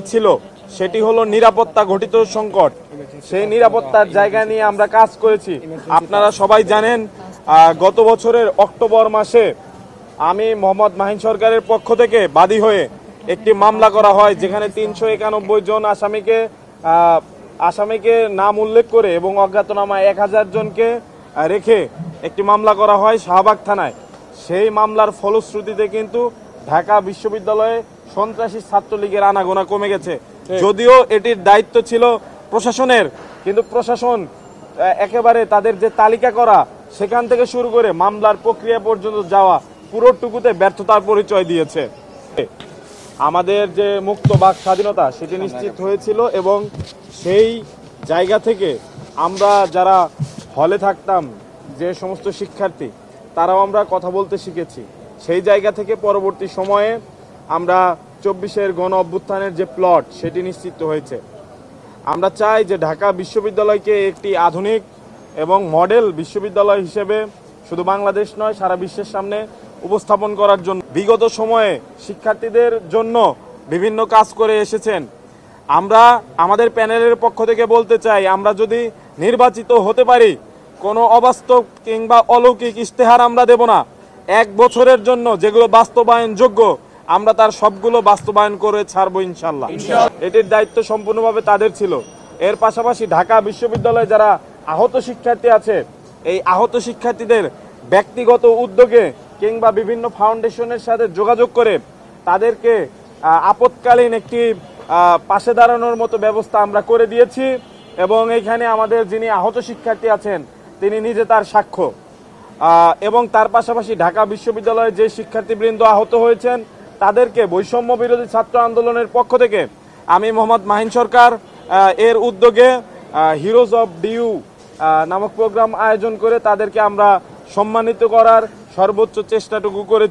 ছিল সেটি হলো নিরাপত্তা ঘটিত সংকট। সেই নিরাপত্তার জায়গা নিয়ে আমরা কাজ করেছি। আপনারা সবাই জানেন, গত বছরের অক্টোবর মাসে আমি মোহাম্মদ মাহিন সরকারের পক্ষ থেকে বাদী হয়ে একটি মামলা করা হয়, যেখানে 391 জন আসামিকে নাম উল্লেখ করে এবং অজ্ঞাতনামা 1000 জনকে রেখে একটি মামলা করা হয় শাহবাগ থানায়। সেই মামলার ফলশ্রুতিতে কিন্তু ঢাকা বিশ্ববিদ্যালয়ে সন্ত্রাসী ছাত্রলীগের আনাগোনা কমে গেছে। যদিও এটির দায়িত্ব ছিল প্রশাসনের, কিন্তু প্রশাসন একেবারে তাদের যে তালিকা করা সেখান থেকে শুরু করে মামলার প্রক্রিয়া পর্যন্ত যাওয়া পুরোটুকুতে ব্যর্থতার পরিচয় দিয়েছে। আমাদের যে মুক্ত বাক স্বাধীনতা সেটি নিশ্চিত হয়েছিল এবং সেই জায়গা থেকে আমরা যারা হলে থাকতাম, যে সমস্ত শিক্ষার্থী, তারাও আমরা কথা বলতে শিখেছি। সেই জায়গা থেকে পরবর্তী সময়ে আমরা 24-এর গণ অভ্যুত্থানের যে প্লট সেটি নিশ্চিত হয়েছে। আমরা চাই যে ঢাকা বিশ্ববিদ্যালয়কে একটি আধুনিক এবং মডেল বিশ্ববিদ্যালয় হিসেবে শুধু বাংলাদেশ নয় সারা বিশ্বের সামনে উপস্থাপন করার জন্য বিগত সময়ে শিক্ষার্থীদের জন্য বিভিন্ন কাজ করে এসেছেন। আমরা আমাদের প্যানেলের পক্ষ থেকে বলতে চাই, আমরা যদি নির্বাচিত হতে পারি, কোনো অবাস্তব কিংবা অলৌকিক ইশতেহার আমরা দেব না। 1 বছরের জন্য যেগুলো বাস্তবায়নযোগ্য আমরা তার সবগুলো বাস্তবায়ন করে ছাড়বো ইনশাল্লাহ। এটির দায়িত্ব সম্পূর্ণভাবে তাদের ছিল। এর পাশাপাশি ঢাকা বিশ্ববিদ্যালয়ে যারা আহত শিক্ষার্থী আছে, এই আহত শিক্ষার্থীদের ব্যক্তিগত উদ্যোগে কিংবা বিভিন্ন ফাউন্ডেশনের সাথে যোগাযোগ করে তাদেরকে আপৎকালীন একটি পাশে দাঁড়ানোর মতো ব্যবস্থা আমরা করে দিয়েছি এবং এইখানে আমাদের যিনি আহত শিক্ষার্থী আছেন তিনি নিজে তার সাক্ষ্য। এবং তার পাশাপাশি ঢাকা বিশ্ববিদ্যালয়ে যে শিক্ষার্থীবৃন্দ আহত হয়েছেন তাদেরকে বৈষম্য বিরোধী ছাত্র আন্দোলনের পক্ষ থেকে আমি মোহাম্মদ মাহিন সরকার এর উদ্যোগে হিরোজ অফ ডিউ নামক প্রোগ্রাম আয়োজন করে তাদেরকে আমরা সম্মানিত করার সর্বোচ্চ চেষ্টাটুকু করে